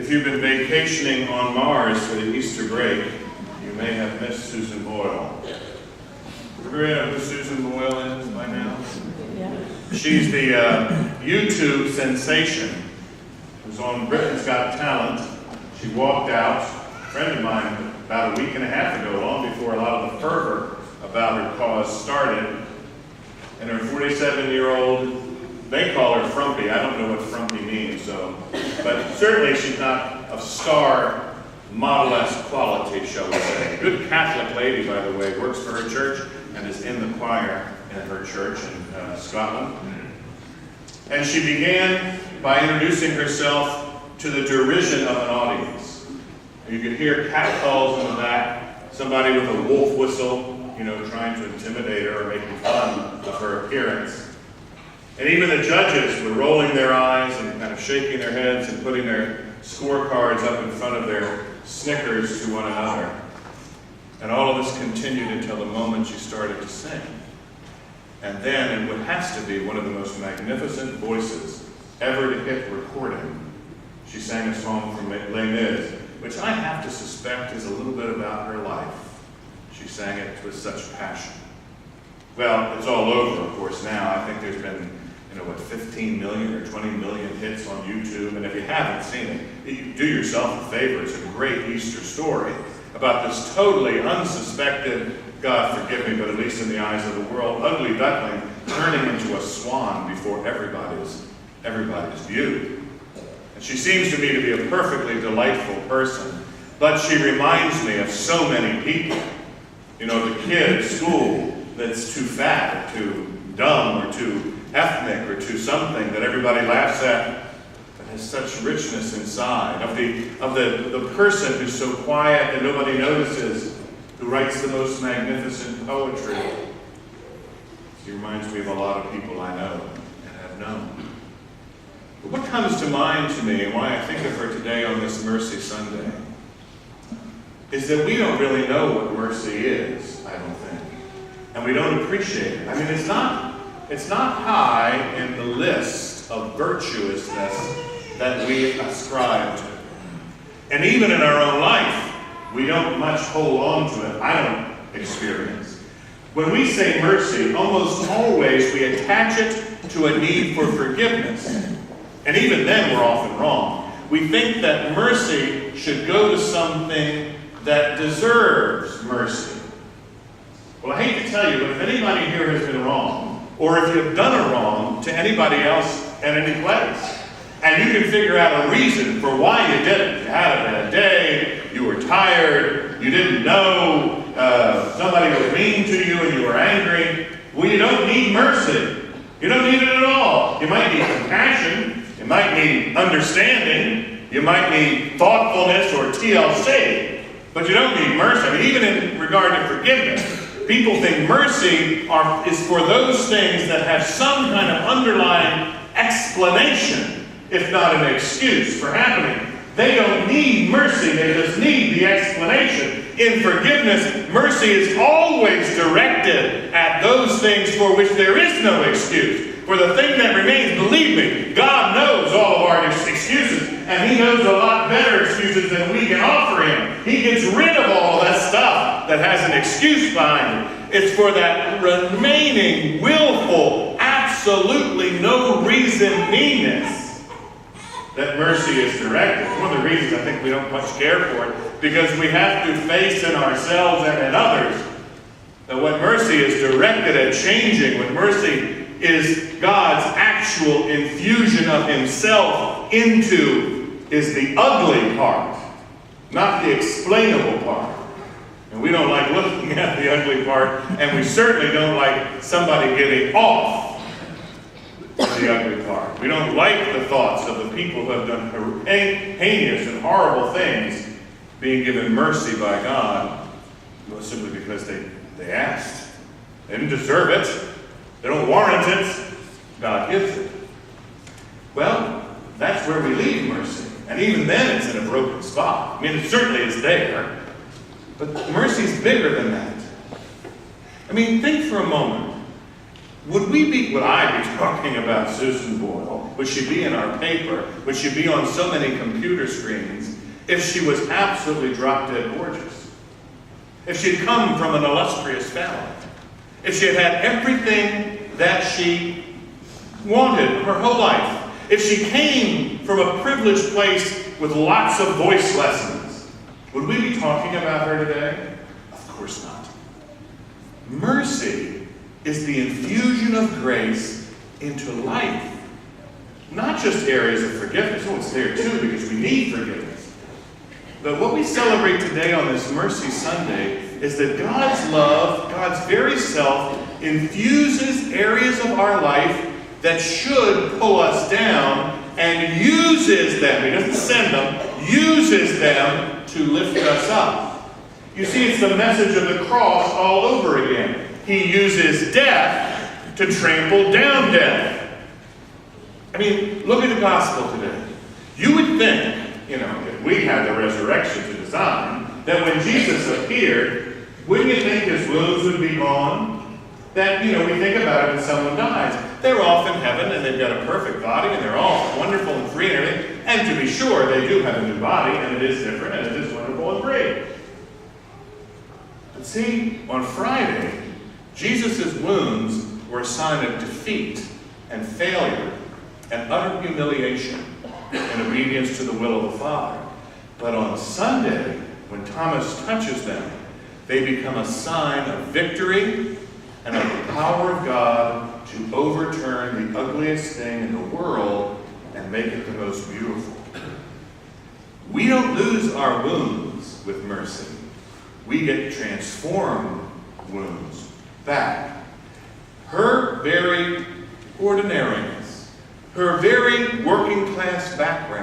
If you've been vacationing on Mars for the Easter break, you may have missed Susan Boyle. Everybody know who Susan Boyle is by now? Yeah. She's the YouTube sensation who's on Britain's Got Talent. She walked out, a friend of mine, about a week and a half ago, long before a lot of the fervor about her cause started. And her 47-year-old, they call her frumpy. I don't know what frumpy means, but certainly she's not of star model-esque quality, shall we say. Good Catholic lady, by the way, works for her church and is in the choir in her church in Scotland. And she began by introducing herself to the derision of an audience. You could hear catcalls in the back, somebody with a wolf whistle, trying to intimidate her or making fun of her appearance. And even the judges were rolling their eyes and kind of shaking their heads and putting their scorecards up in front of their Snickers to one another. And all of this continued until the moment she started to sing. And then, in what has to be one of the most magnificent voices ever to hit recording, she sang a song from Les Mis, which I have to suspect is a little bit about her life. She sang it with such passion. Well, it's all over, of course, now. I think there's been, 15 million or 20 million hits on YouTube. And if you haven't seen it, you do yourself a favor. It's a great Easter story about this totally unsuspected, God forgive me, but at least in the eyes of the world, ugly duckling turning into a swan before everybody's view. And she seems to me to be a perfectly delightful person, but she reminds me of so many people. The kid at school that's too fat or too dumb or too ethnic or too something that everybody laughs at, but has such richness inside. Of the person who's so quiet that nobody notices, who writes the most magnificent poetry. She reminds me of a lot of people I know and have known. But what comes to mind to me, and why I think of her today on this Mercy Sunday, is that we don't really know what mercy is, I don't think. And we don't appreciate it. I mean, it's not high in the list of virtuousness that we ascribe to. And even in our own life, we don't much hold on to it. I don't experience. When we say mercy, almost always we attach it to a need for forgiveness. And even then, we're often wrong. We think that mercy should go to something that deserves mercy. Well, I hate to tell you, but if anybody here has been wrong, or if you've done a wrong to anybody else at any place, and you can figure out a reason for why you did it. You had a bad day, you were tired, you didn't know, somebody was mean to you and you were angry. Well, you don't need mercy. You don't need it at all. You might need compassion, you might need understanding, you might need thoughtfulness or TLC, but you don't need mercy. I mean, even in regard to forgiveness, people think mercy is for those things that have some kind of underlying explanation, if not an excuse for happening. They don't need mercy, they just need the explanation. In forgiveness, mercy is always directed at those things for which there is no excuse. For the thing that remains, believe me, God knows all of our excuses, and He knows a lot better excuses than we can offer Him. He gets rid of all that stuff that has an excuse behind it. It's for that remaining, willful, absolutely no reason meanness that mercy is directed. One of the reasons I think we don't much care for it, because we have to face in ourselves and in others that what mercy is directed at changing, what mercy is God's actual infusion of Himself into, is the ugly part, not the explainable part. And we don't like looking at the ugly part, and we certainly don't like somebody getting off the ugly part. We don't like the thoughts of the people who have done heinous and horrible things being given mercy by God, simply because they asked. They didn't deserve it. They don't warrant it. God gives it. Well, that's where we leave mercy. And even then it's in a broken spot. I mean, it certainly is there. But mercy is bigger than that. I mean, think for a moment. would I be talking about Susan Boyle? Would she be in our paper? Would she be on so many computer screens if she was absolutely drop-dead gorgeous? If she had come from an illustrious family? If she had had everything that she wanted her whole life? If she came from a privileged place with lots of voice lessons, would we be talking about her today? Of course not. Mercy is the infusion of grace into life. Not just areas of forgiveness. Oh, it's there too, because we need forgiveness. But what we celebrate today on this Mercy Sunday is that God's love, God's very self, infuses areas of our life that should pull us down and uses them, he doesn't send them, uses them to lift us up. You see, it's the message of the cross all over again. He uses death to trample down death. I mean, look at the gospel today. You would think, if we had the resurrection to design, that when Jesus appeared, wouldn't you think his wounds would be gone? That, we think about it when someone dies. They're off in heaven and they've got a perfect body and they're all wonderful and free and everything. And to be sure, they do have a new body and it is different and it is wonderful and great. But see, on Friday, Jesus' wounds were a sign of defeat and failure and utter humiliation in obedience to the will of the Father. But on Sunday, when Thomas touches them, they become a sign of victory and of the power of God to overturn the ugliest thing in the world and make it the most beautiful. We don't lose our wounds with mercy. We get transformed wounds back. Her very ordinariness, her very working class background,